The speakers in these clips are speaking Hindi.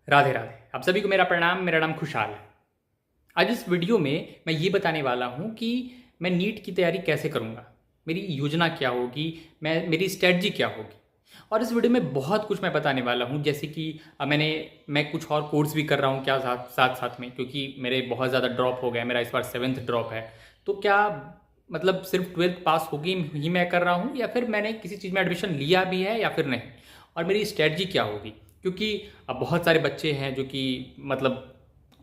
राधे राधे। आप सभी को मेरा प्रणाम। मेरा नाम खुशहाल है। आज इस वीडियो में मैं ये बताने वाला हूँ कि मैं नीट की तैयारी कैसे करूँगा, मेरी योजना क्या होगी, मेरी स्ट्रेटजी क्या होगी। और इस वीडियो में बहुत कुछ मैं बताने वाला हूँ, जैसे कि मैं कुछ और कोर्स भी कर रहा हूँ क्या साथ साथ साथ में, क्योंकि मेरे बहुत ज़्यादा ड्रॉप हो गया। मेरा इस बार 7th ड्रॉप है। तो क्या मतलब सिर्फ 12th पास होगी ही मैं कर रहा हूँ, या फिर मैंने किसी चीज़ में एडमिशन लिया भी है या फिर नहीं, और मेरी स्ट्रेटजी क्या होगी। क्योंकि अब बहुत सारे बच्चे हैं जो कि मतलब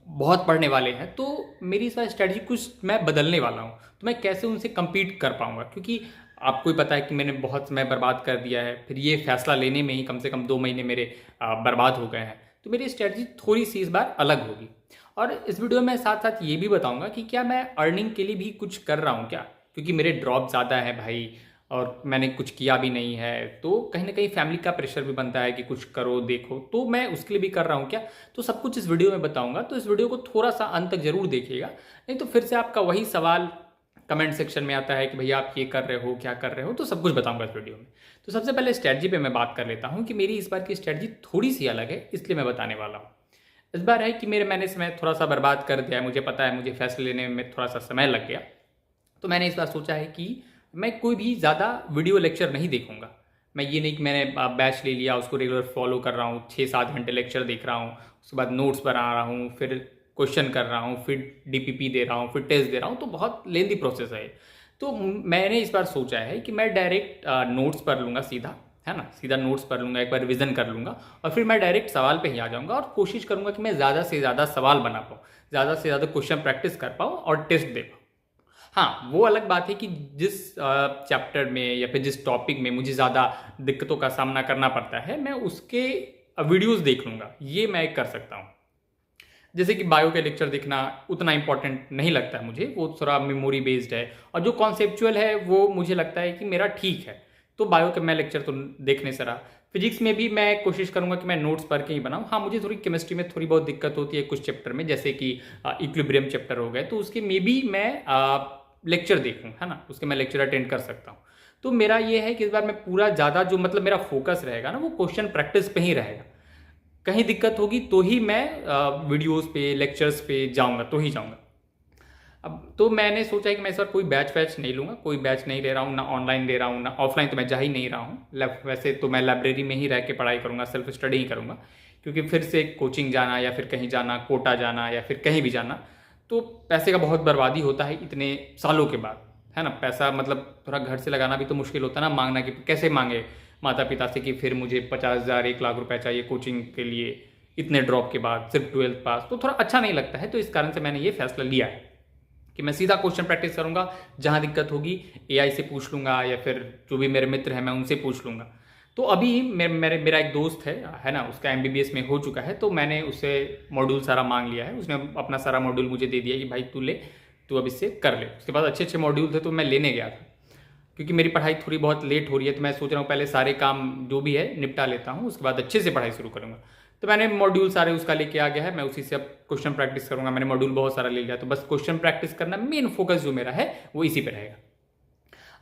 बहुत पढ़ने वाले हैं, तो मेरी इस बार स्ट्रेटजी कुछ मैं बदलने वाला हूँ। तो मैं कैसे उनसे compete कर पाऊँगा, क्योंकि आपको ही पता है कि मैंने बहुत समय बर्बाद कर दिया है। फिर ये फैसला लेने में ही कम से कम 2 महीने मेरे बर्बाद हो गए हैं। तो मेरी स्ट्रेटजी थोड़ी सी इस बार अलग होगी। और इस वीडियो में साथ साथ ये भी बताऊंगा कि क्या मैं अर्निंग के लिए भी कुछ कर रहा हूँ क्या, क्योंकि मेरे ड्रॉप ज़्यादा है भाई, और मैंने कुछ किया भी नहीं है। तो कहीं ना कहीं फैमिली का प्रेशर भी बनता है कि कुछ करो देखो, तो मैं उसके लिए भी कर रहा हूँ क्या। तो सब कुछ इस वीडियो में बताऊंगा। तो इस वीडियो को थोड़ा सा अंत तक जरूर देखिएगा, नहीं तो फिर से आपका वही सवाल कमेंट सेक्शन में आता है कि भैया आप ये कर रहे हो, क्या कर रहे हो। तो सब कुछ बताऊंगा इस वीडियो में। तो सबसे पहले स्ट्रेटजी पे मैं बात कर लेता हूँ कि मेरी इस बार की स्ट्रेटजी थोड़ी सी अलग है, इसलिए मैं बताने वाला हूँ। इस बार है कि मैंने समय थोड़ा सा बर्बाद कर दिया है। मुझे पता है, मुझे फैसले लेने में थोड़ा सा समय लग गया। तो मैंने इस बार सोचा है कि मैं कोई भी ज़्यादा वीडियो लेक्चर नहीं देखूंगा। मैं ये नहीं कि मैंने बैच ले लिया, उसको रेगुलर फॉलो कर रहा हूँ, 6-7 घंटे लेक्चर देख रहा हूँ, उसके बाद नोट्स बना रहा हूँ, फिर क्वेश्चन कर रहा हूँ, फिर डीपीपी दे रहा हूँ, फिर टेस्ट दे रहा हूँ। तो बहुत लेंदी प्रोसेस है। तो मैंने इस बार सोचा है कि मैं डायरेक्ट नोट्स पढ़ लूँगा सीधा, है ना, सीधा नोट्स पढ़ लूँगा, एक बार रिविजन कर लूँगा, और फिर मैं डायरेक्ट सवाल पे ही आ जाऊँगा। और कोशिश करूँगा कि मैं ज़्यादा से ज़्यादा सवाल बना पाऊँ, ज़्यादा से ज़्यादा क्वेश्चन प्रैक्टिस कर पाऊँ और टेस्ट दे पाऊँ। हाँ, वो अलग बात है कि जिस चैप्टर में या फिर जिस टॉपिक में मुझे ज़्यादा दिक्कतों का सामना करना पड़ता है, मैं उसके वीडियोस देख लूँगा। ये मैं कर सकता हूँ। जैसे कि बायो के लेक्चर देखना उतना इंपॉर्टेंट नहीं लगता है मुझे, वो थोड़ा मेमोरी बेस्ड है, और जो कॉन्सेप्चुअल है वो मुझे लगता है कि मेरा ठीक है। तो बायो के मैं लेक्चर तो देखने से रहा। फिजिक्स में भी मैं कोशिश करूंगा कि मैं नोट्स पढ़ के ही बनाऊं। हाँ, मुझे थोड़ी केमिस्ट्री में थोड़ी बहुत दिक्कत होती है कुछ चैप्टर में, जैसे कि इक्विलिब्रियम चैप्टर हो गए, तो उसके में भी मैं लेक्चर देखूँ, है ना, उसके मैं लेक्चर अटेंड कर सकता हूँ। तो मेरा ये है कि इस बार मैं पूरा ज़्यादा जो मतलब मेरा फोकस रहेगा ना, वो क्वेश्चन प्रैक्टिस पे ही रहेगा। कहीं दिक्कत होगी तो ही मैं वीडियोस पे लेक्चर्स पे जाऊंगा, तो ही जाऊंगा। अब तो मैंने सोचा है कि मैं इस बार कोई बैच वैच नहीं लूँगा, कोई बैच नहीं ले रहा हूँ, ना ऑनलाइन ले रहा हूँ, ना ऑफलाइन तो मैं जा ही नहीं रहा हूँ। वैसे तो मैं लाइब्रेरी में ही रह के पढ़ाई करूँगा, सेल्फ स्टडी ही करूँगा। क्योंकि फिर से कोचिंग जाना या फिर कहीं जाना, कोटा जाना या फिर कहीं भी जाना, तो पैसे का बहुत बर्बादी होता है इतने सालों के बाद, है ना। पैसा मतलब थोड़ा घर से लगाना भी तो मुश्किल होता है ना, मांगना कि कैसे मांगे माता पिता से कि फिर मुझे 50,000 1 लाख रुपए चाहिए कोचिंग के लिए, इतने ड्रॉप के बाद सिर्फ 12th पास, तो थोड़ा अच्छा नहीं लगता है। तो इस कारण से मैंने ये फैसला लिया है कि मैं सीधा क्वेश्चन प्रैक्टिस करूंगा। जहां दिक्कत होगी एआई से पूछ लूंगा, या फिर जो भी मेरे मित्र हैं मैं उनसे पूछ लूंगा। तो अभी मेरा एक दोस्त है ना, उसका एमबीबीएस में हो चुका है, तो मैंने उससे मॉड्यूल सारा मांग लिया है। उसने अपना सारा मॉड्यूल मुझे दे दिया कि भाई तू ले, तू अब इससे कर ले। उसके बाद अच्छे अच्छे मॉड्यूल थे तो मैं लेने गया था। क्योंकि मेरी पढ़ाई थोड़ी बहुत लेट हो रही है, तो मैं सोच रहा हूँ पहले सारे काम जो भी है निपटा लेता हूँ, उसके बाद अच्छे से पढ़ाई शुरू करूँगा। तो मैंने मॉड्यूल सारे उसका लेके आ गया है, मैं उसी से अब क्वेश्चन प्रैक्टिस करूँगा। मैंने मॉड्यूल बहुत सारा ले लिया, तो बस क्वेश्चन प्रैक्टिस करना मेन फोकस जो मेरा है वो इसी पे रहेगा।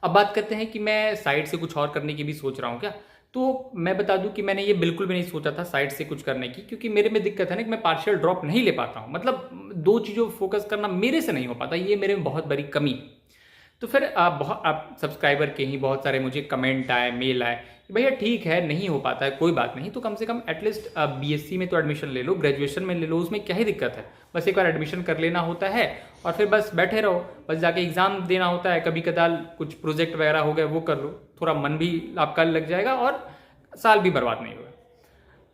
अब बात करते हैं कि मैं साइड से कुछ और करने की भी सोच रहा हूँ क्या। तो मैं बता दूं कि मैंने ये बिल्कुल भी नहीं सोचा था साइड से कुछ करने की, क्योंकि मेरे में दिक्कत है ना कि मैं पार्शियल ड्रॉप नहीं ले पाता हूँ। मतलब दो चीज़ों फोकस करना मेरे से नहीं हो पाता, ये मेरे में बहुत बड़ी कमी है। तो फिर आप सब्सक्राइबर के ही बहुत सारे मुझे कमेंट आए, मेल आए कि भैया ठीक है नहीं हो पाता है, कोई बात नहीं, तो कम से कम एटलीस्ट बीएससी में तो एडमिशन ले लो, ग्रेजुएशन में ले लो, उसमें क्या ही दिक्कत है। बस एक बार एडमिशन कर लेना होता है और फिर बस बैठे रहो, बस जाके एग्जाम देना होता है, कभी कदाल कुछ प्रोजेक्ट वगैरह हो गए वो कर लो, थोड़ा मन भी आपका लग जाएगा और साल भी बर्बाद नहीं होगा।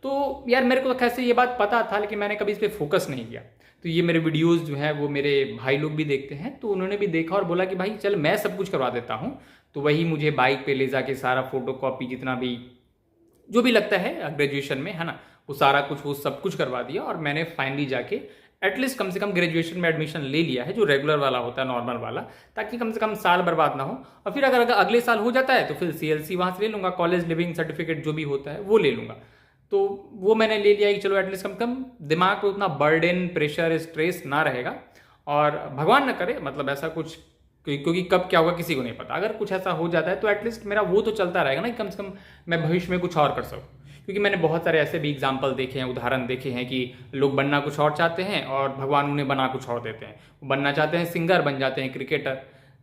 तो यार मेरे को कैसे ये बात पता था, लेकिन मैंने कभी इस पर फोकस नहीं किया। तो ये मेरे वीडियोस जो हैं वो मेरे भाई लोग भी देखते हैं, तो उन्होंने भी देखा और बोला कि भाई चल मैं सब कुछ करवा देता हूँ। तो वही मुझे बाइक पे ले जाके सारा फोटो कॉपी जितना भी जो भी लगता है ग्रेजुएशन में, है ना, वो सारा कुछ वो सब कुछ करवा दिया। और मैंने फाइनली जाके एटलीस्ट कम से कम ग्रेजुएशन में एडमिशन ले लिया है, जो रेगुलर वाला होता है, नॉर्मल वाला, ताकि कम से कम साल बर्बाद ना हो। और फिर अगर अगले साल हो जाता है तो फिर सीएलसी वहाँ से ले लूँगा, कॉलेज लिविंग सर्टिफिकेट जो भी होता है वो ले लूँगा। तो वो मैंने ले लिया कि चलो एटलीस्ट कम कम दिमाग को उतना बर्डन, प्रेशर, स्ट्रेस ना रहेगा। और भगवान ना करे मतलब ऐसा कुछ, क्योंकि कब क्या होगा किसी को नहीं पता। अगर कुछ ऐसा हो जाता है तो एटलीस्ट मेरा वो तो चलता रहेगा ना, कि कम से कम मैं भविष्य में कुछ और कर सकूँ। क्योंकि मैंने बहुत सारे ऐसे भी एग्जाम्पल देखे हैं, उदाहरण देखे हैं कि लोग बनना कुछ और चाहते हैं और भगवान उन्हें बना कुछ और देते हैं। वो बनना चाहते हैं सिंगर, बन जाते हैं क्रिकेटर।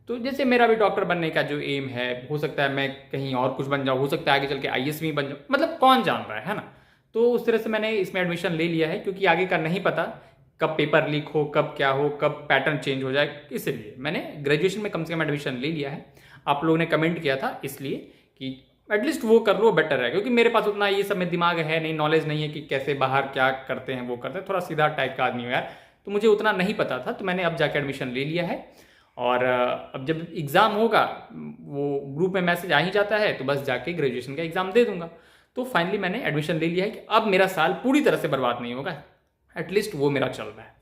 तो जैसे मेरा भी डॉक्टर बनने का जो एम है, हो सकता है मैं कहीं और कुछ बन जाऊँ, हो सकता है आगे चल के आईएएस भी बन जाऊँ, मतलब कौन जान रहा है ना। तो उस तरह से मैंने इसमें एडमिशन ले लिया है, क्योंकि आगे का नहीं पता कब पेपर लीक हो, कब क्या हो, कब पैटर्न चेंज हो जाए, इसलिए मैंने ग्रेजुएशन में कम से कम एडमिशन ले लिया है। आप लोगों ने कमेंट किया था इसलिए कि एटलीस्ट वो कर लो, बेटर है, क्योंकि मेरे पास उतना ये सब में दिमाग है नहीं, नॉलेज नहीं है कि कैसे बाहर क्या करते हैं, वो करते हैं। थोड़ा सीधा टाइप का आदमी हो यार, तो मुझे उतना नहीं पता था। तो मैंने अब जाके एडमिशन ले लिया है, और अब जब एग्ज़ाम होगा, वो ग्रुप में मैसेज आ ही जाता है, तो बस जाके ग्रेजुएशन का एग्ज़ाम दे दूंगा। तो फाइनली मैंने एडमिशन ले लिया है कि अब मेरा साल पूरी तरह से बर्बाद नहीं होगा, एटलीस्ट वो मेरा चल रहा है।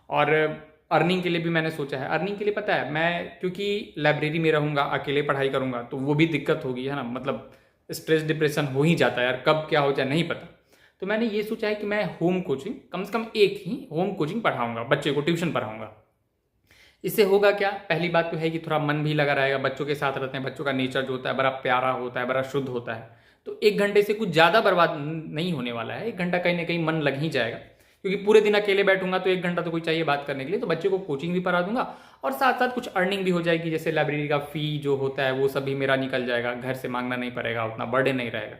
और अर्निंग के लिए भी मैंने सोचा है। अर्निंग के लिए पता है, मैं क्योंकि लाइब्रेरी में रहूँगा, अकेले पढ़ाई करूँगा, तो वो भी दिक्कत होगी, है ना। मतलब स्ट्रेस डिप्रेशन हो ही जाता है यार, कब क्या हो जाए नहीं पता। तो मैंने ये सोचा है कि मैं होम कोचिंग, कम से कम एक ही होम कोचिंग पढ़ाऊँगा, बच्चे को ट्यूशन पढ़ाऊँगा। इससे होगा क्या, पहली बात तो है कि थोड़ा मन भी लगा रहेगा, बच्चों के साथ रहते हैं, बच्चों का नेचर जो होता है बड़ा प्यारा होता है, बड़ा शुद्ध होता है। तो 1 घंटे से कुछ ज़्यादा बर्बाद नहीं होने वाला है, 1 घंटा कहीं ना कहीं मन लग ही जाएगा, क्योंकि पूरे दिन अकेले बैठूंगा तो 1 घंटा तो कोई चाहिए बात करने के लिए। तो बच्चे को कोचिंग भी पढ़ा दूंगा और साथ साथ कुछ अर्निंग भी हो जाएगी, जैसे लाइब्रेरी का फी जो होता है वो सभी मेरा निकल जाएगा, घर से मांगना नहीं पड़ेगा, उतना बर्डन नहीं रहेगा।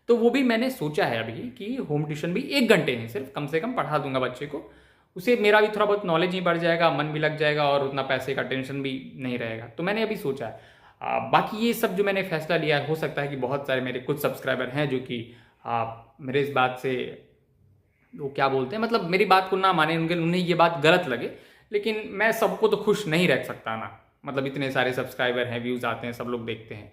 तो वो भी मैंने सोचा है अभी कि होम ट्यूशन भी 1 घंटे ही सिर्फ कम से कम पढ़ा दूंगा बच्चे को। उसे मेरा भी थोड़ा बहुत नॉलेज ही बढ़ जाएगा, मन भी लग जाएगा और उतना पैसे का टेंशन भी नहीं रहेगा। तो मैंने अभी सोचा है। बाकी ये सब जो मैंने फैसला लिया है, हो सकता है कि बहुत सारे मेरे कुछ सब्सक्राइबर हैं जो कि मेरे इस बात से, वो क्या बोलते हैं, मतलब मेरी बात को ना माने, उन्हें ये बात गलत लगे। लेकिन मैं सबको तो खुश नहीं रख सकता ना, मतलब इतने सारे सब्सक्राइबर हैं, व्यूज़ आते हैं, सब लोग देखते हैं।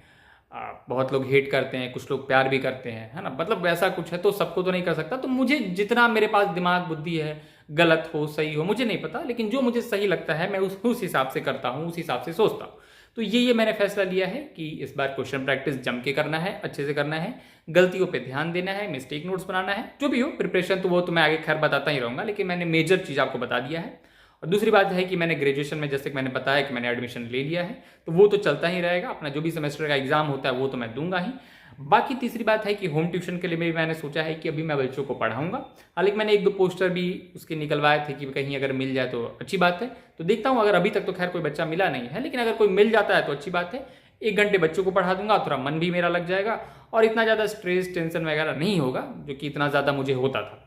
बहुत लोग हेट करते हैं, कुछ लोग प्यार भी करते हैं, है ना। मतलब वैसा कुछ है, तो सबको तो नहीं कर सकता। तो मुझे जितना मेरे पास दिमाग बुद्धि है, गलत हो सही हो मुझे नहीं पता, लेकिन जो मुझे सही लगता है मैं उस हिसाब से करता हूँ, उस हिसाब से सोचता हूँ। तो ये मैंने फैसला लिया है कि इस बार क्वेश्चन प्रैक्टिस जम के करना है, अच्छे से करना है, गलतियों पे ध्यान देना है, मिस्टेक नोट्स बनाना है, जो भी हो प्रिपरेशन तो वो तो मैं आगे खैर बताता ही रहूँगा, लेकिन मैंने मेजर चीज़ आपको बता दिया है। और दूसरी बात है कि मैंने ग्रेजुएशन में, जैसे कि मैंने बताया कि मैंने एडमिशन ले लिया है, तो वो तो चलता ही रहेगा, अपना जो भी सेमेस्टर का एग्जाम होता है वो तो मैं दूंगा ही। बाकी तीसरी बात है कि होम ट्यूशन के लिए भी मैंने सोचा है कि अभी मैं बच्चों को पढ़ाऊंगा। हालांकि मैंने 1-2 पोस्टर भी उसके निकलवाए थे कि कहीं अगर मिल जाए तो अच्छी बात है। तो देखता हूँ, अगर अभी तक तो खैर कोई बच्चा मिला नहीं है, लेकिन अगर कोई मिल जाता है तो अच्छी बात है। 1 घंटे बच्चों को पढ़ा दूंगा, थोड़ा मन भी मेरा लग जाएगा और इतना ज़्यादा स्ट्रेस टेंशन वगैरह नहीं होगा, जो कि इतना ज़्यादा मुझे होता था।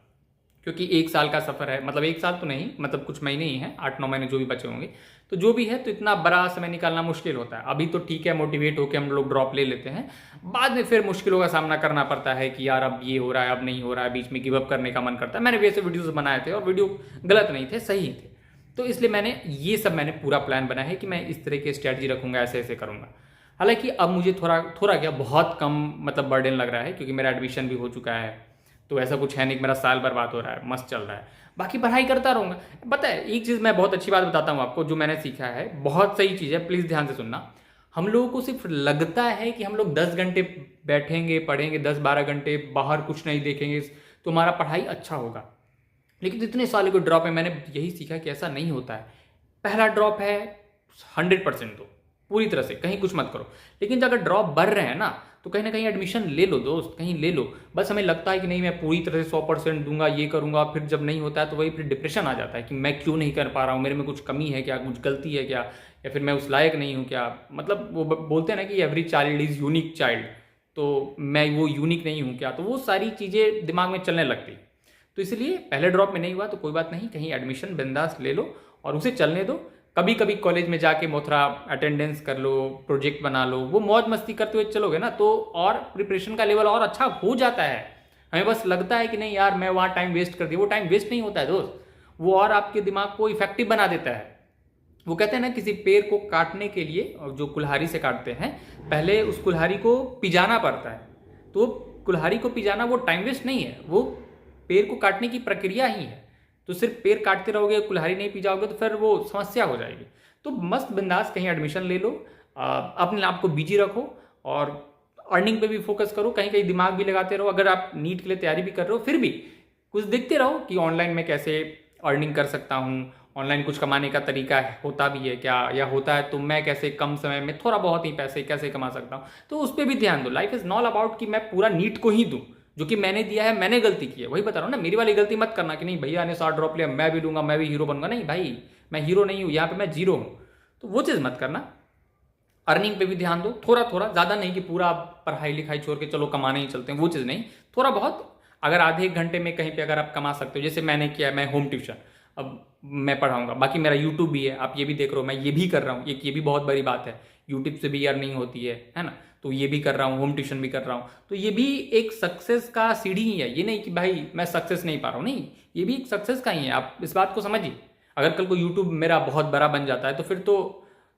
क्योंकि 1 साल का सफ़र है, मतलब 1 साल तो नहीं, मतलब कुछ महीने ही हैं, 8-9 महीने जो भी बचे होंगे। तो जो भी है, तो इतना बड़ा समय निकालना मुश्किल होता है। अभी तो ठीक है, मोटिवेट होकर हम लोग ड्रॉप ले लेते हैं, बाद में फिर मुश्किलों का सामना करना पड़ता है कि यार अब ये हो रहा है, अब नहीं हो रहा है, बीच में गिव अप करने का मन करता है। मैंने भी ऐसे वीडियोज़ बनाए थे और वीडियो गलत नहीं थे, सही थे। तो इसलिए मैंने पूरा प्लान बनाया है कि मैं इस तरह की स्ट्रैटेजी रखूंगा, ऐसे ऐसे करूंगा। हालांकि अब मुझे थोड़ा थोड़ा क्या, बहुत कम मतलब बर्डन लग रहा है, क्योंकि मेरा एडमिशन भी हो चुका है। तो ऐसा कुछ है नहीं कि मेरा साल बर्बाद हो रहा है, मस्त चल रहा है। बाकी पढ़ाई करता रहूँगा। पता है एक चीज़, मैं बहुत अच्छी बात बताता हूँ आपको, जो मैंने सीखा है, बहुत सही चीज़ है, प्लीज़ ध्यान से सुनना। हम लोगों को सिर्फ लगता है कि हम लोग 10 घंटे बैठेंगे, पढ़ेंगे, 10-12 घंटे, बाहर कुछ नहीं देखेंगे तो हमारा पढ़ाई अच्छा होगा। लेकिन इतने सालों के ड्रॉप में मैंने यही सीखा कि ऐसा नहीं होता है। पहला ड्रॉप है 100% दो, पूरी तरह से कहीं कुछ मत करो। लेकिन जब अगर ड्रॉप बढ़ रहे हैं ना, तो कहीं ना कहीं एडमिशन ले लो दोस्त, कहीं ले लो। बस हमें लगता है कि नहीं मैं पूरी तरह से 100% दूंगा, ये करूंगा, फिर जब नहीं होता है तो वही फिर डिप्रेशन आ जाता है कि मैं क्यों नहीं कर पा रहा हूँ, मेरे में कुछ कमी है क्या, कुछ गलती है क्या, या फिर मैं उस लायक नहीं हूँ क्या। मतलब वो बोलते हैं ना कि every child is unique child, तो मैं वो यूनिक नहीं हूँ क्या, तो वो सारी चीज़ें दिमाग में चलने लगती। तो इसलिए पहले ड्रॉप में नहीं हुआ तो कोई बात नहीं, कहीं एडमिशन बिंदास ले लो और उसे चलने दो। कभी कभी कॉलेज में जाके थोड़ा अटेंडेंस कर लो, प्रोजेक्ट बना लो, वो मौज मस्ती करते हुए चलोगे ना, तो और प्रिपरेशन का लेवल और अच्छा हो जाता है। हमें बस लगता है कि नहीं यार मैं वहाँ टाइम वेस्ट कर दिया, वो टाइम वेस्ट नहीं होता है दोस्त, वो और आपके दिमाग को इफेक्टिव बना देता है। वो कहते हैं ना, किसी पेड़ को काटने के लिए, और जो कुल्हाड़ी से काटते हैं, पहले उस कुल्हाड़ी को पिजाना पड़ता है। तो कुल्हाड़ी को पिजाना वो टाइम वेस्ट नहीं है, वो पेड़ को काटने की प्रक्रिया ही है। तो सिर्फ पेड़ काटते रहोगे, कुल्हाड़ी नहीं पिजाओगे तो फिर वो समस्या हो जाएगी। तो मस्त बिंदास कहीं एडमिशन ले लो, अपने आप को बिजी रखो और अर्निंग पे भी फोकस करो, कहीं कहीं दिमाग भी लगाते रहो। अगर आप नीट के लिए तैयारी भी कर रहे हो, फिर भी कुछ देखते रहो कि ऑनलाइन में कैसे अर्निंग कर सकता हूँ, ऑनलाइन कुछ कमाने का तरीका होता भी है क्या, या होता है तो मैं कैसे कम समय में थोड़ा बहुत ही पैसे कैसे कमा सकता हूँ। तो उस पर भी ध्यान दो। लाइफ इज़ नॉट अबाउट कि मैं पूरा नीट को ही दूँ, जो कि मैंने दिया है, मैंने गलती की है, वही बता रहा हूँ ना। मेरी वाली गलती मत करना कि नहीं भैया ने 60 ड्रॉप लिया, मैं भी लूंगा, मैं भी हीरो बनूंगा। नहीं भाई, मैं हीरो नहीं हूँ, यहाँ पे मैं जीरो हूँ। तो वो चीज़ मत करना। अर्निंग पे भी ध्यान दो, थोड़ा थोड़ा, ज़्यादा नहीं कि पूरा पढ़ाई लिखाई छोड़ के चलो कमाने ही चलते हैं, वो चीज़ नहीं। थोड़ा बहुत, अगर आधे एक घंटे में कहीं पे अगर आप कमा सकते हो, जैसे मैंने किया, मैं होम ट्यूशन, अब मैं पढ़ाऊंगा, बाकी मेरा यूट्यूब भी है, आप ये भी देख रहे हो, मैं ये भी कर रहा हूँ, ये भी बहुत बड़ी बात है। यूट्यूब से भी अर्निंग होती है ना। तो ये भी कर रहा हूँ, होम ट्यूशन भी कर रहा हूँ, तो ये भी एक सक्सेस का सीढ़ी ही है। ये नहीं कि भाई मैं सक्सेस नहीं पा रहा हूँ, नहीं, ये भी एक सक्सेस का ही है। आप इस बात को समझिए। अगर कल को यूट्यूब मेरा बहुत बड़ा बन जाता है तो फिर तो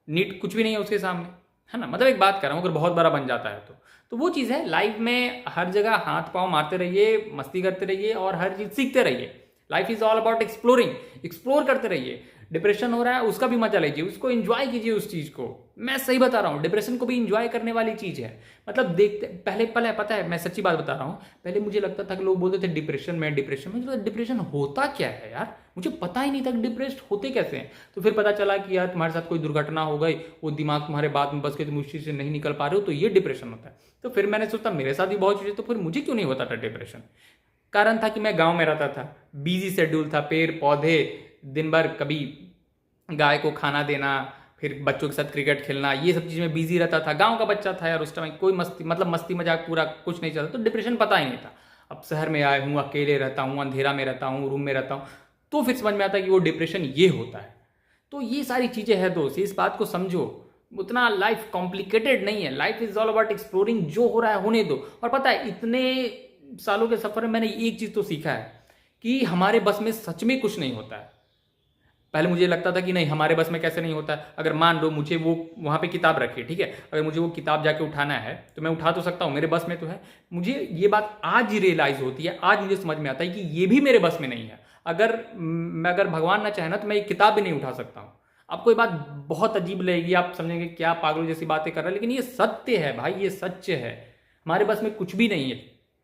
नीट कुछ भी नहीं है उसके सामने, है ना। मतलब एक बात कर रहा हूँ, अगर बहुत बड़ा बन जाता है तो वो चीज़ है। लाइफ में हर जगह हाथ पांव मारते रहिए, मस्ती करते रहिए और हर चीज़ सीखते रहिए। Life is all about exploring, explore करते रहिए। डिप्रेशन हो रहा है, उसका भी मजा लीजिए, उसको एंजॉय कीजिए उस चीज़ को। मैं सही बता रहा हूँ, डिप्रेशन को भी एंजॉय करने वाली चीज़ है। मतलब देखते पहले पता है, मैं सच्ची बात बता रहा हूँ, पहले मुझे लगता था कि लोग बोलते थे डिप्रेशन में, तो डिप्रेशन होता क्या है यार, मुझे पता ही नहीं था डिप्रेस्ड होते कैसे हैं। तो फिर पता चला कि यार तुम्हारे साथ कोई दुर्घटना हो गई, वो दिमाग तुम्हारे बात में बस के, तुम उस चीज़ से नहीं निकल पा रहे हो, तो ये डिप्रेशन होता है। तो फिर मैंने सोचा मेरे साथ भी बहुत चीज़ें, तो फिर मुझे क्यों नहीं होता था डिप्रेशन। कारण था कि मैं गांव में रहता था, बिजी शेड्यूल था, पेड़ पौधे, दिन भर कभी गाय को खाना देना, फिर बच्चों के साथ क्रिकेट खेलना, ये सब चीज़ में बिजी रहता था। गांव का बच्चा था यार, उस टाइम कोई मस्ती मजाक पूरा कुछ नहीं चलता, तो डिप्रेशन पता ही नहीं था। अब शहर में आया हूँ, अकेले रहता हूँ, अंधेरा में रहता हूँ, रूम में रहता हूँ, तो फिर समझ में आता है कि वो डिप्रेशन ये होता है। तो ये सारी चीज़ें हैं दोस्त, इस बात को समझो। उतना लाइफ कॉम्प्लिकेटेड नहीं है, life is all about exploring. जो हो रहा है होने दो। और पता है, इतने सालों के सफर में मैंने एक चीज़ तो सीखा है कि हमारे बस में सच में कुछ नहीं होता है। पहले मुझे लगता था कि नहीं, हमारे बस में कैसे नहीं होता है। अगर मान लो मुझे वो वहाँ पे किताब रखी है, ठीक है, अगर मुझे वो किताब जाके उठाना है तो मैं उठा तो सकता हूँ, मेरे बस में तो है। मुझे ये बात आज ही रियलाइज होती है, आज मुझे समझ में आता है कि ये भी मेरे बस में नहीं है। अगर भगवान ना चाहे ना तो मैं एक किताब भी नहीं उठा सकता हूँ। आपको ये बात बहुत अजीब लगेगी, आप समझेंगे क्या पागलों जैसी बातें कर रहे हैं, लेकिन ये सत्य है भाई, ये सच है। हमारे बस में कुछ भी नहीं है।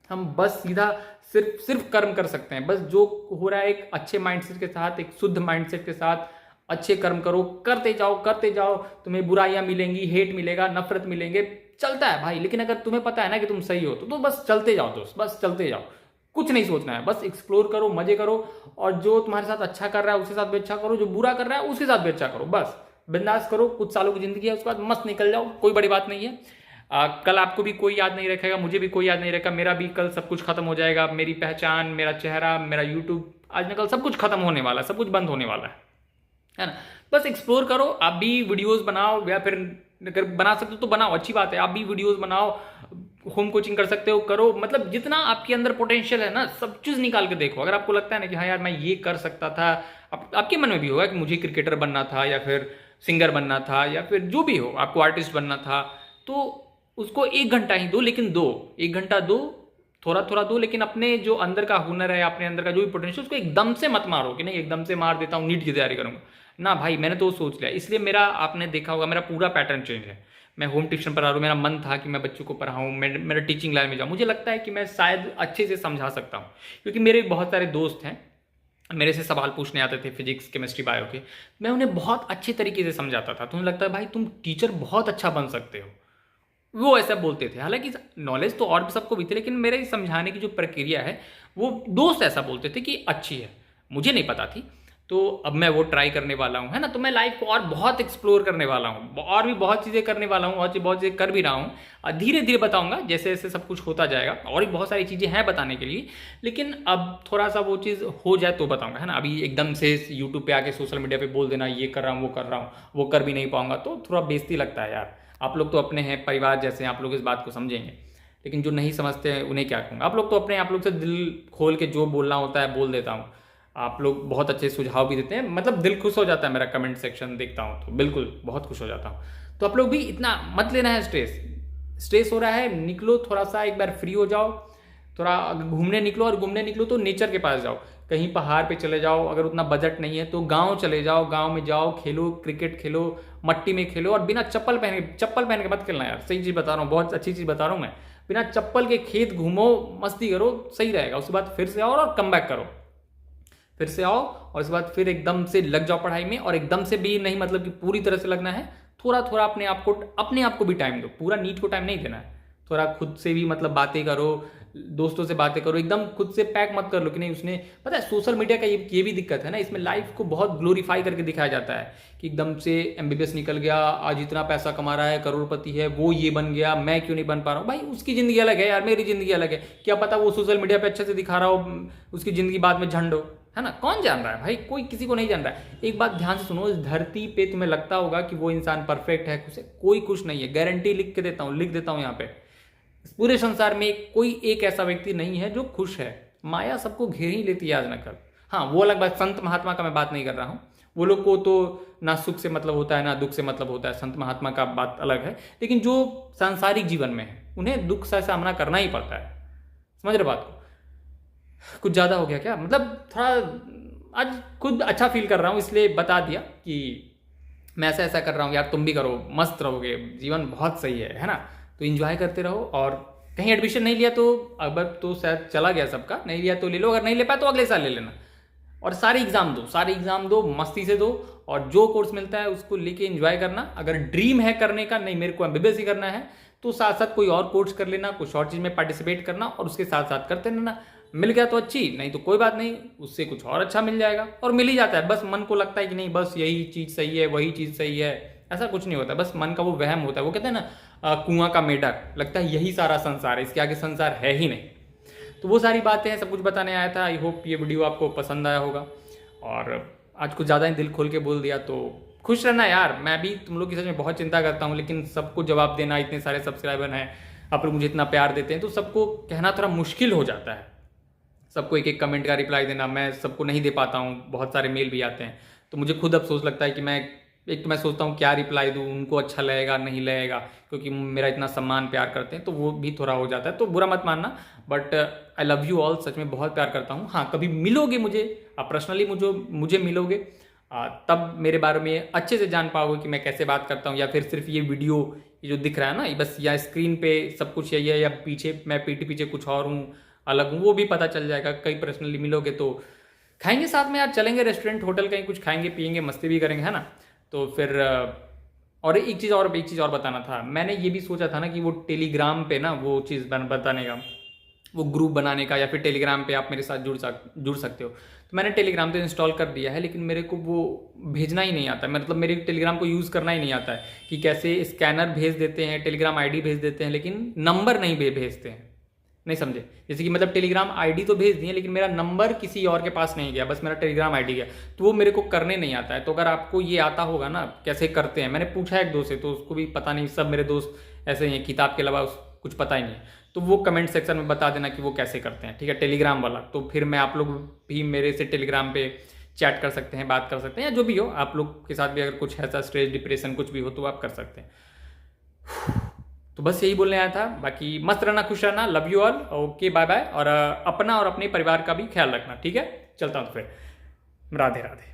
हम बस सीधा सिर्फ कर्म कर सकते हैं। बस जो हो रहा है एक अच्छे माइंडसेट के साथ, एक शुद्ध माइंडसेट के साथ अच्छे कर्म करो, करते जाओ। तुम्हें बुराइयां मिलेंगी, हेट मिलेगा, नफरत मिलेंगे, चलता है भाई। लेकिन अगर तुम्हें पता है ना कि तुम सही हो तो बस चलते जाओ दोस्त, बस चलते जाओ। कुछ नहीं सोचना है, बस एक्सप्लोर करो, मजे करो, और जो तुम्हारे साथ अच्छा कर रहा है उसके साथ भी अच्छा करो, जो बुरा कर रहा है उसके साथ भी अच्छा करो। बस बिंदास करो। कुछ सालों की जिंदगी है, उसके बाद मस्त निकल जाओ, कोई बड़ी बात नहीं है। कल आपको भी कोई याद नहीं रखेगा, मुझे भी कोई याद नहीं रखेगा, मेरा भी कल सब कुछ खत्म हो जाएगा। मेरी पहचान, मेरा चेहरा, मेरा यूट्यूब, आज न कल सब कुछ खत्म होने वाला है, सब कुछ बंद होने वाला है ना। बस एक्सप्लोर करो। आप भी वीडियोस बनाओ, या फिर अगर बना सकते हो तो बनाओ, अच्छी बात है। आप भी वीडियोस बनाओ, होम कोचिंग कर सकते हो, करो। मतलब जितना आपके अंदर पोटेंशियल है ना, सब चीज़ निकाल के देखो। अगर आपको लगता है ना कि हाँ यार मैं ये कर सकता था, आपके मन में भी होगा कि मुझे क्रिकेटर बनना था, या फिर सिंगर बनना था, या फिर जो भी हो, आपको आर्टिस्ट बनना था, तो उसको 1 घंटा ही दो, लेकिन दो, 1 घंटा दो, थोड़ा थोड़ा दो, लेकिन अपने जो अंदर का हुनर है, अपने अंदर का जो भी पोटेंशियल, उसको एकदम से मत मारो कि नहीं एकदम से मार देता हूँ, नीट की तैयारी करूंगा ना भाई। मैंने तो सोच लिया, इसलिए मेरा, आपने देखा होगा, मेरा पूरा पैटर्न चेंज है। मैं होम ट्यूशन पढ़ा रहा हूँ, मेरा मन था कि मैं बच्चों को पढ़ाऊँ, मेरा टीचिंग लाइन में जाऊँ। मुझे लगता है कि मैं शायद अच्छे से समझा सकता हूँ, क्योंकि मेरे बहुत सारे दोस्त हैं, मेरे से सवाल पूछने आते थे फिजिक्स, केमिस्ट्री, बायो के। मैं उन्हें बहुत अच्छे तरीके से समझाता था, तो मुझे लगता है भाई तुम टीचर बहुत अच्छा बन सकते हो, वो ऐसा बोलते थे। हालांकि नॉलेज तो और भी सबको भी थी, लेकिन मेरे समझाने की जो प्रक्रिया है वो दोस्त ऐसा बोलते थे कि अच्छी है, मुझे नहीं पता थी। तो अब मैं वो ट्राई करने वाला हूँ, है ना। तो मैं लाइफ को और बहुत एक्सप्लोर करने वाला हूँ, और भी बहुत चीज़ें करने वाला हूँ, और बहुत चीज़ें कर भी रहा हूँ। धीरे धीरे बताऊँगा जैसे जैसे सब कुछ होता जाएगा, और भी बहुत सारी चीज़ें हैं बताने के लिए, लेकिन अब थोड़ा सा वो चीज़ हो जाए तो बताऊँगा, है ना। अभी एकदम से यूट्यूब पे आके सोशल मीडिया पे बोल देना ये कर रहा हूँ, वो कर रहा हूँ, वो कर भी नहीं पाऊँगा, तो थोड़ा बेइज्जती लगता है यार। आप लोग तो अपने हैं, परिवार जैसे हैं, आप लोग इस बात को समझेंगे, लेकिन जो नहीं समझते हैं उन्हें क्या कहूँगा। आप लोग तो अपने, आप लोग से दिल खोल के जो बोलना होता है बोल देता हूँ। आप लोग बहुत अच्छे सुझाव भी देते हैं, मतलब दिल खुश हो जाता है, मेरा कमेंट सेक्शन देखता हूँ तो बिल्कुल बहुत खुश हो जाता हूँ। तो आप लोग भी इतना मत लेना है स्ट्रेस हो रहा है, निकलो थोड़ा सा, एक बार फ्री हो जाओ, थोड़ा घूमने निकलो, और घूमने निकलो तो नेचर के पास जाओ, कहीं पहाड़ पे चले जाओ। अगर उतना बजट नहीं है तो गांव चले जाओ, गांव में जाओ, खेलो, क्रिकेट खेलो, मट्टी में खेलो, और बिना चप्पल पहन के मत खेलना यार, सही चीज़ बता रहा हूँ, बहुत अच्छी चीज़ बता रहा हूँ मैं। बिना चप्पल के खेत घूमो, मस्ती करो, सही रहेगा। उसके बाद फिर से आओ और कम बैक करो, फिर से आओ, और उसके बाद फिर एकदम से लग जाओ पढ़ाई में। और एकदम से भी नहीं, मतलब कि पूरी तरह से लगना है, थोड़ा थोड़ा अपने आप को भी टाइम दो, पूरा नीट को टाइम नहीं देना है। थोड़ा खुद से भी मतलब बातें करो, दोस्तों से बातें करो, एकदम खुद से पैक मत कर लो कि नहीं उसने, पता है सोशल मीडिया का ये भी दिक्कत है ना, इसमें लाइफ को बहुत ग्लोरीफाई करके दिखाया जाता है कि एकदम से एमबीबीएस निकल गया, आज इतना पैसा कमा रहा है, करोड़पति है, वो ये बन गया, मैं क्यों नहीं बन पा रहा हूँ। भाई उसकी ज़िंदगी अलग है यार, मेरी ज़िंदगी अलग है, क्या पता वो सोशल मीडिया पर अच्छे से दिखा रहा हो, उसकी ज़िंदगी बाद में झंड हो, है ना, कौन जान रहा है भाई, कोई किसी को नहीं जान रहा है। एक बात ध्यान से सुनो, इस धरती पे तुम्हें लगता होगा कि वो इंसान परफेक्ट है, कोई कुछ नहीं है, गारंटी लिख देता हूँ यहाँ पे, इस पूरे संसार में कोई एक ऐसा व्यक्ति नहीं है जो खुश है। माया सबको घेर ही लेती है आज न कल। हाँ वो अलग बात, संत महात्मा का मैं बात नहीं कर रहा हूँ, वो लोग को तो ना सुख से मतलब होता है ना दुख से मतलब होता है, संत महात्मा का बात अलग है। लेकिन जो सांसारिक जीवन में है उन्हें दुख का सामना करना ही पड़ता है, समझ रहे बात को। कुछ ज़्यादा हो गया क्या, मतलब थोड़ा आज खुद अच्छा फील कर रहा हूँ इसलिए बता दिया कि मैं ऐसा ऐसा कर रहा हूँ यार, तुम भी करो, मस्त रहोगे, जीवन बहुत सही है ना। तो इन्जॉय करते रहो, और कहीं एडमिशन नहीं लिया तो अब तो शायद चला गया सबका, नहीं लिया तो ले लो, अगर नहीं ले पाया तो अगले साल ले लेना, और सारे एग्जाम दो मस्ती से दो, और जो कोर्स मिलता है उसको लेके एंजॉय करना। अगर ड्रीम है करने का, नहीं मेरे को एमबीबीएस ही करना है, तो साथ साथ कोई और कोर्स कर लेना, कुछ और चीज़ में पार्टिसिपेट करना, और उसके साथ साथ करते रहना। मिल गया तो अच्छी, नहीं तो कोई बात नहीं, उससे कुछ और अच्छा मिल जाएगा, और मिल ही जाता है। बस मन को लगता है कि नहीं बस यही चीज़ सही है, वही चीज़ सही है, ऐसा कुछ नहीं होता, बस मन का वो वहम होता है। वो कहते हैं ना कुआं का मेढक, लगता है यही सारा संसार है, इसके आगे संसार है ही नहीं। तो वो सारी बातें हैं, सब कुछ बताने आया था। आई होप ये वीडियो आपको पसंद आया होगा, और आज कुछ ज़्यादा ही दिल खोल के बोल दिया, तो खुश रहना यार। मैं भी तुम लोग की सच में बहुत चिंता करता हूँ, लेकिन सबको जवाब देना, इतने सारे सब्सक्राइबर हैं, आप लोग मुझे इतना प्यार देते हैं, तो सबको कहना थोड़ा मुश्किल हो जाता है, सबको एक एक कमेंट का रिप्लाई देना, मैं सबको नहीं दे पाता हूँ, बहुत सारे मेल भी आते हैं, तो मुझे खुद अफसोस लगता है कि मैं सोचता हूँ क्या रिप्लाई दूँ, उनको अच्छा लगेगा नहीं लगेगा, क्योंकि मेरा इतना सम्मान प्यार करते हैं, तो वो भी थोड़ा हो जाता है, तो बुरा मत मानना। But I love you all, सच में बहुत प्यार करता हूँ। हाँ कभी मिलोगे मुझे, आप पर्सनली मुझे मिलोगे, तब मेरे बारे में अच्छे से जान पाओगे कि मैं कैसे बात करता हूँ, या फिर सिर्फ ये वीडियो ये जो दिख रहा है ना, ये बस या स्क्रीन पे सब कुछ यही है, या पीछे मैं पीठ पीछे कुछ और हूँ, अलग हूँ, वो भी पता चल जाएगा। कहीं पर्सनली मिलोगे तो खाएंगे साथ में यार, चलेंगे रेस्टोरेंट होटल कहीं, कुछ खाएंगे पियेंगे, मस्ती भी करेंगे, है ना। तो फिर और एक चीज़ और बताना था, मैंने ये भी सोचा था ना कि वो टेलीग्राम पे ना वो चीज़ बताने का, वो ग्रुप बनाने का, या फिर टेलीग्राम पे आप मेरे साथ जुड़ सकते हो। तो मैंने टेलीग्राम तो इंस्टॉल कर दिया है, लेकिन मेरे को वो भेजना ही नहीं आता, मतलब मेरे टेलीग्राम को यूज़ करना ही नहीं आता है कि कैसे स्कैनर भेज देते हैं, टेलीग्राम आईडी भेज देते हैं, लेकिन नंबर नहीं भेजते हैं, नहीं समझे। जैसे कि मतलब टेलीग्राम आईडी तो भेज दिए, लेकिन मेरा नंबर किसी और के पास नहीं गया, बस मेरा टेलीग्राम आईडी गया, तो वो मेरे को करने नहीं आता है। तो अगर आपको ये आता होगा ना कैसे करते हैं, मैंने पूछा एक दोस्त से, तो उसको भी पता नहीं, सब मेरे दोस्त ऐसे ही हैं, किताब के अलावा कुछ पता ही नहीं है, तो वो कमेंट सेक्शन में बता देना कि वो कैसे करते हैं, ठीक है, टेलीग्राम वाला। तो फिर मैं आप लोग भी मेरे से टेलीग्राम पे चैट कर सकते हैं, बात कर सकते हैं, या जो भी हो, आप लोग के साथ भी अगर कुछ ऐसा स्ट्रेस डिप्रेशन कुछ भी हो तो आप कर सकते हैं। तो बस यही बोलने आया था, बाकी मस्त रहना, खुश रहना, love you all, okay bye bye, और अपना और अपने परिवार का भी ख्याल रखना, ठीक है। चलता हूँ तो फिर, राधे राधे।